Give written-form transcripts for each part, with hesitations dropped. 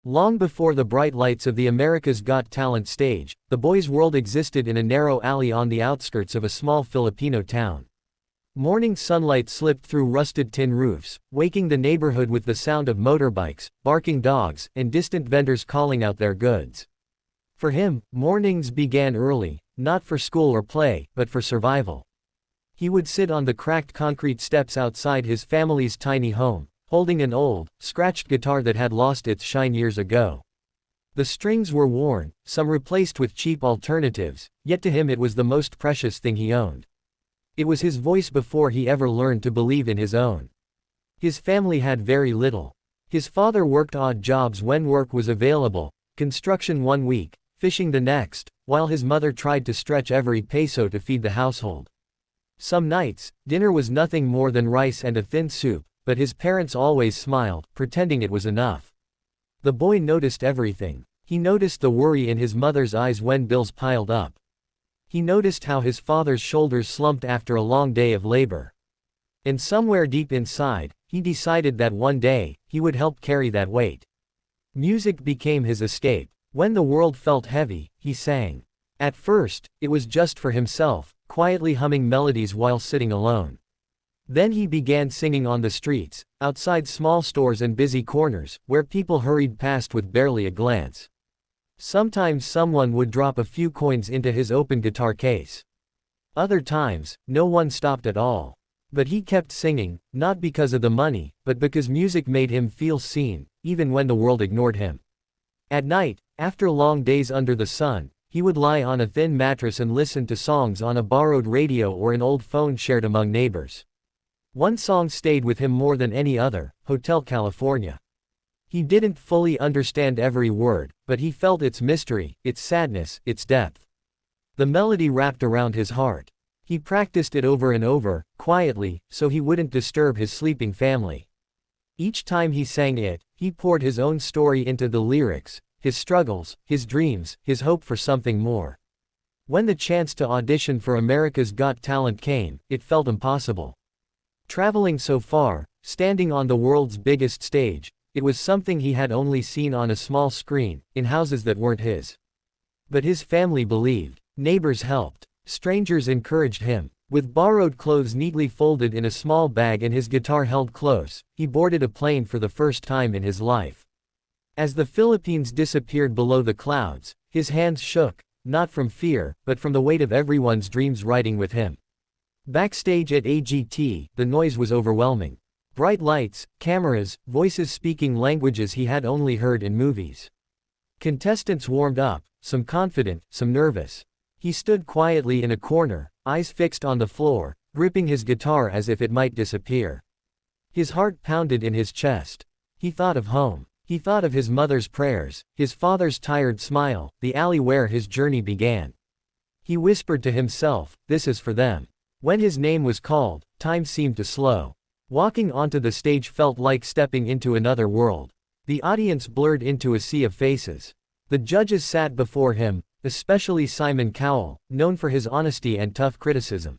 Long before the bright lights of the America's Got Talent stage, the boy's world existed in a narrow alley on the outskirts of a small Filipino town. Morning sunlight slipped through rusted tin roofs, waking the neighborhood with the sound of motorbikes, barking dogs, and distant vendors calling out their goods. For him, mornings began early, not for school or play, but for survival. He would sit on the cracked concrete steps outside his family's tiny home, holding an old, scratched guitar that had lost its shine years ago. The strings were worn, some replaced with cheap alternatives, yet to him it was the most precious thing he owned. It was his voice before he ever learned to believe in his own. His family had very little. His father worked odd jobs when work was available, construction one week, fishing the next, while his mother tried to stretch every peso to feed the household. Some nights, dinner was nothing more than rice and a thin soup, but his parents always smiled, pretending it was enough. The boy noticed everything. He noticed the worry in his mother's eyes when bills piled up. He noticed how his father's shoulders slumped after a long day of labor. And somewhere deep inside, he decided that one day, he would help carry that weight. Music became his escape. When the world felt heavy, he sang. At first, it was just for himself, quietly humming melodies while sitting alone. Then he began singing on the streets, outside small stores and busy corners, where people hurried past with barely a glance. Sometimes someone would drop a few coins into his open guitar case. Other times, no one stopped at all. But he kept singing, not because of the money, but because music made him feel seen, even when the world ignored him. At night, after long days under the sun, he would lie on a thin mattress and listen to songs on a borrowed radio or an old phone shared among neighbors. One song stayed with him more than any other, Hotel California. He didn't fully understand every word, but he felt its mystery, its sadness, its depth. The melody wrapped around his heart. He practiced it over and over, quietly, so he wouldn't disturb his sleeping family. Each time he sang it, he poured his own story into the lyrics, his struggles, his dreams, his hope for something more. When the chance to audition for America's Got Talent came, it felt impossible. Traveling so far, standing on the world's biggest stage, it was something he had only seen on a small screen, in houses that weren't his. But his family believed. Neighbors helped. Strangers encouraged him. With borrowed clothes neatly folded in a small bag and his guitar held close, he boarded a plane for the first time in his life. As the Philippines disappeared below the clouds, his hands shook, not from fear, but from the weight of everyone's dreams riding with him. Backstage at AGT, the noise was overwhelming. Bright lights, cameras, voices speaking languages he had only heard in movies. Contestants warmed up, some confident, some nervous. He stood quietly in a corner, eyes fixed on the floor, gripping his guitar as if it might disappear. His heart pounded in his chest. He thought of home. He thought of his mother's prayers, his father's tired smile, the alley where his journey began. He whispered to himself, "This is for them." When his name was called, time seemed to slow. Walking onto the stage felt like stepping into another world. The audience blurred into a sea of faces. The judges sat before him, especially Simon Cowell, known for his honesty and tough criticism.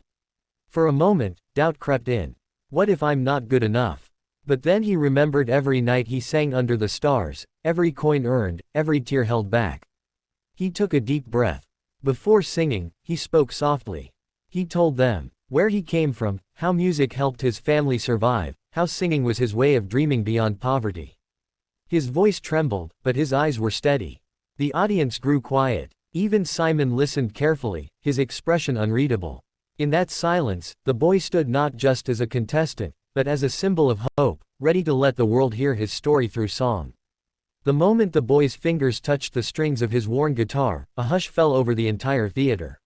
For a moment, doubt crept in. What if I'm not good enough? But then he remembered every night he sang under the stars, every coin earned, every tear held back. He took a deep breath. Before singing, he spoke softly. He told them where he came from, how music helped his family survive, how singing was his way of dreaming beyond poverty. His voice trembled, but his eyes were steady. The audience grew quiet. Even Simon listened carefully, his expression unreadable. In that silence, the boy stood not just as a contestant, but as a symbol of hope, ready to let the world hear his story through song. The moment the boy's fingers touched the strings of his worn guitar, a hush fell over the entire theater.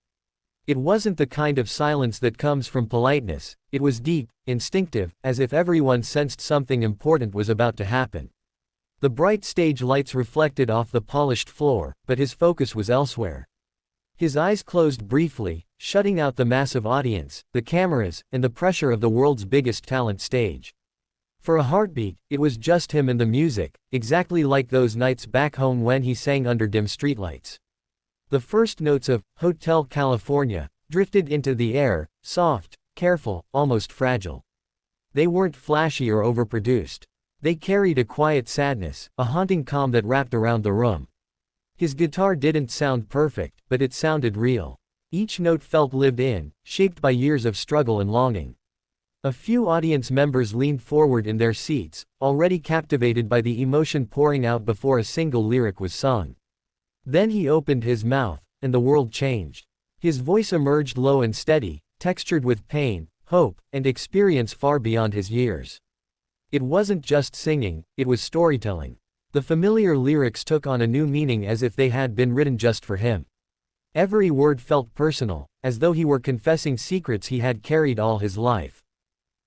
It wasn't the kind of silence that comes from politeness, it was deep, instinctive, as if everyone sensed something important was about to happen. The bright stage lights reflected off the polished floor, but his focus was elsewhere. His eyes closed briefly, shutting out the massive audience, the cameras, and the pressure of the world's biggest talent stage. For a heartbeat, it was just him and the music, exactly like those nights back home when he sang under dim streetlights. The first notes of Hotel California drifted into the air, soft, careful, almost fragile. They weren't flashy or overproduced. They carried a quiet sadness, a haunting calm that wrapped around the room. His guitar didn't sound perfect, but it sounded real. Each note felt lived in, shaped by years of struggle and longing. A few audience members leaned forward in their seats, already captivated by the emotion pouring out before a single lyric was sung. Then he opened his mouth, and the world changed. His voice emerged low and steady, textured with pain, hope, and experience far beyond his years. It wasn't just singing, it was storytelling. The familiar lyrics took on a new meaning as if they had been written just for him. Every word felt personal, as though he were confessing secrets he had carried all his life.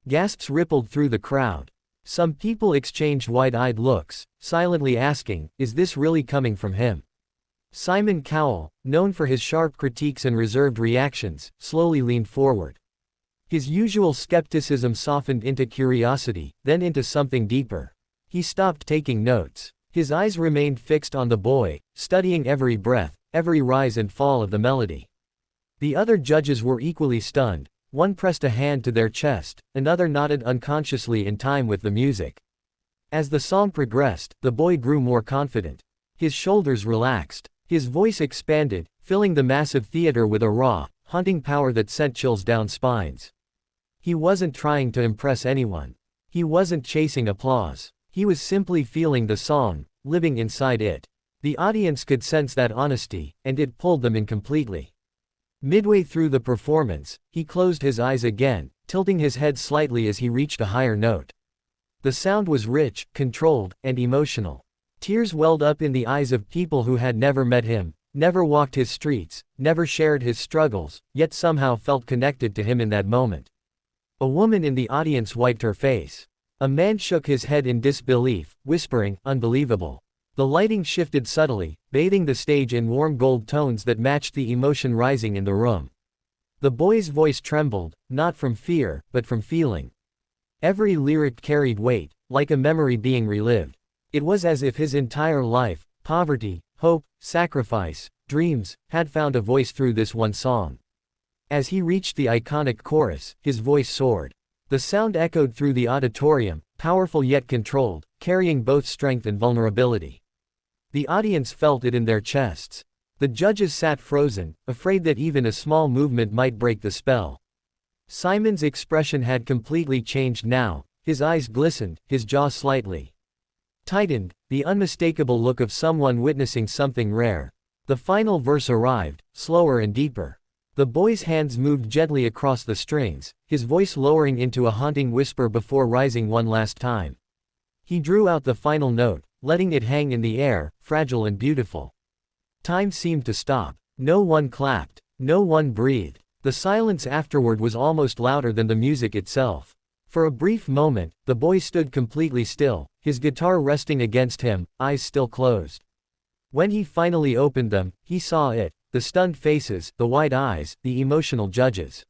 Gasps rippled through the crowd. Some people exchanged wide-eyed looks, silently asking, "Is this really coming from him?" Simon Cowell, known for his sharp critiques and reserved reactions, slowly leaned forward. His usual skepticism softened into curiosity, then into something deeper. He stopped taking notes. His eyes remained fixed on the boy, studying every breath, every rise and fall of the melody. The other judges were equally stunned. One pressed a hand to their chest, another nodded unconsciously in time with the music. As the song progressed, the boy grew more confident. His shoulders relaxed. His voice expanded, filling the massive theater with a raw, haunting power that sent chills down spines. He wasn't trying to impress anyone. He wasn't chasing applause. He was simply feeling the song, living inside it. The audience could sense that honesty, and it pulled them in completely. Midway through the performance, he closed his eyes again, tilting his head slightly as he reached a higher note. The sound was rich, controlled, and emotional. Tears welled up in the eyes of people who had never met him, never walked his streets, never shared his struggles, yet somehow felt connected to him in that moment. A woman in the audience wiped her face. A man shook his head in disbelief, whispering, "Unbelievable." The lighting shifted subtly, bathing the stage in warm gold tones that matched the emotion rising in the room. The boy's voice trembled, not from fear, but from feeling. Every lyric carried weight, like a memory being relived. It was as if his entire life, poverty, hope, sacrifice, dreams, had found a voice through this one song. As he reached the iconic chorus, his voice soared. The sound echoed through the auditorium, powerful yet controlled, carrying both strength and vulnerability. The audience felt it in their chests. The judges sat frozen, afraid that even a small movement might break the spell. Simon's expression had completely changed now. His eyes glistened, his jaw slightly tightened, the unmistakable look of someone witnessing something rare. The final verse arrived, slower and deeper. The boy's hands moved gently across the strings, his voice lowering into a haunting whisper before rising one last time. He drew out the final note, letting it hang in the air, fragile and beautiful. Time seemed to stop. No one clapped. No one breathed. The silence afterward was almost louder than the music itself. For a brief moment, the boy stood completely still, his guitar resting against him, eyes still closed. When he finally opened them, he saw it, the stunned faces, the wide eyes, the emotional judges.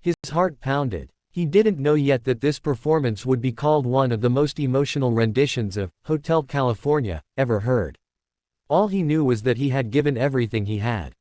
His heart pounded. He didn't know yet that this performance would be called one of the most emotional renditions of Hotel California ever heard. All he knew was that he had given everything he had.